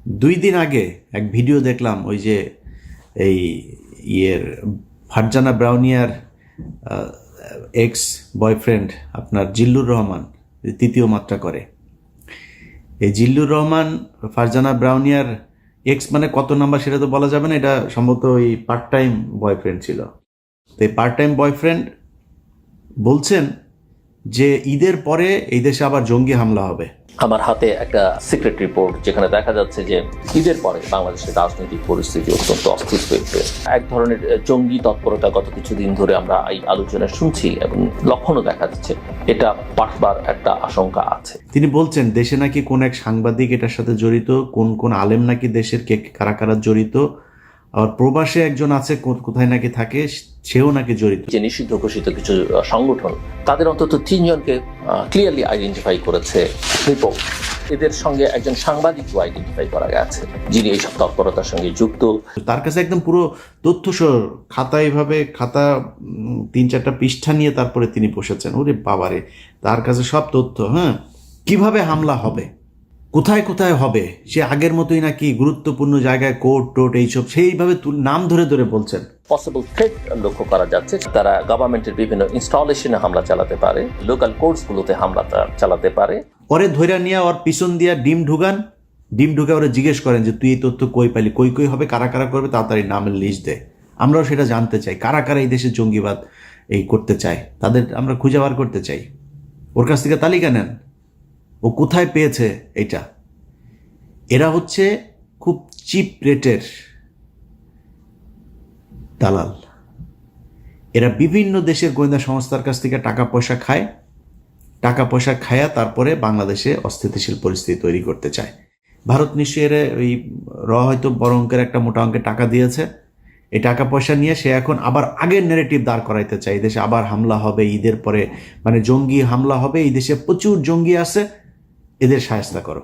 2 দিন আগে এক ভিডিও দেখলাম, ওই যে এই ফারজানা ব্রাউনিয়ার এক্স বয়ফ্রেন্ড আপনার জিল্লুর রহমান তৃতীয় মাত্রা করে। এই জিল্লুর রহমান ফারজানা ব্রাউনিয়ার এক্স মানে কত নাম্বার সেটা তো বলা যাবে না, এটা সম্ভবত ওই পার্ট টাইম বয়ফ্রেন্ড ছিল। তো এই পার্ট টাইম বয়ফ্রেন্ড বলছেন যে ঈদের পরে এই দেশে আবার জঙ্গি হামলা হবে। আমার হাতে একটা সিক্রেট রিপোর্ট যেখানে দেখা যাচ্ছে যে ঈদের পরে বাংলাদেশের রাজনৈতিক পরিস্থিতি অত্যন্ত অস্থির হয়েছে। এক ধরনের জঙ্গি তৎপরতা গত কিছুদিন ধরে আমরা এই আলোচনা শুনছি এবং লক্ষণও দেখা যাচ্ছে, এটা বাড়বার একটা আশঙ্কা আছে। তিনি বলছেন দেশে নাকি কোন এক সাংবাদিক এটার সাথে জড়িত, কোন কোন আলেম নাকি দেশের কে কারা কারা জড়িত, আবার প্রবাসে একজন আছে কোথায় নাকি থাকে, সেও নাকি জড়িত। যে নিষিদ্ধ ঘোষিত কিছু সংগঠন তাদের অন্তত 3 জনকে ক্লিয়ারলি আইডেন্টিফাই করেছে রিপোর্ট। এদের সঙ্গে একজন সাংবাদিকও আইডেন্টিফাই করা গেছে যিনি এইসব তৎপরতার সঙ্গে যুক্ত। তার কাছে একদম পুরো তথ্যসহ খাতা, এইভাবে খাতা 3-4টা পৃষ্ঠা নিয়ে তারপরে তিনি বসেছেন। ওরে বাবারে, তার কাছে সব তথ্য। হ্যাঁ, কিভাবে হামলা হবে, কোথায় কোথায় হবে, সে আগের মতোই নাকি গুরুত্বপূর্ণ জায়গায় কোর্ট টোট এইসব সেইভাবে নাম ধরে ধরে বলছেন। পসিবল থ্রেট লক্ষ্য করা যাচ্ছে, তারা গভর্নমেন্টের বিভিন্ন ইনস্টলেশনে হামলা চালাতে পারে, লোকাল কোর্টসগুলোতে হামলা চালাতে পারে। পরে ধৈর্য নিয়ে ওর পিছন দিয়া ডিম ঢুকে ওরা জিজ্ঞেস করেন যে তুই এই তথ্য কই পাইলি, কই কই হবে, কারা কারা করবে, তাড়াতাড়ি নামের লিস্ট দে। আমরাও সেটা জানতে চাই, কারা কারা এই দেশে জঙ্গিবাদ এই করতে চায়, তাদের আমরা খুঁজে বার করতে চাই। ওর কাছ থেকে তালিকা নেন, ও কোথায় পেয়েছে এইটা। এরা হচ্ছে খুব চিপ রেটের দালাল। এরা বিভিন্ন দেশের গোয়েন্দা সংস্থার কাছ থেকে টাকা পয়সা খায়া তারপরে বাংলাদেশে অস্থিতিশীল পরিস্থিতি তৈরি করতে চায়। ভারত নিশ্চয়ই এর ওই হয়তো বড় অঙ্কের একটা মোটা অঙ্কের টাকা দিয়েছে। এই টাকা পয়সা নিয়ে সে এখন আবার আগের নেগেটিভ দাঁড় করাইতে চায়, এই দেশে আবার হামলা হবে ঈদের পরে, মানে জঙ্গি হামলা হবে, এই দেশে প্রচুর জঙ্গি আছে, এদের সাহায্য করো।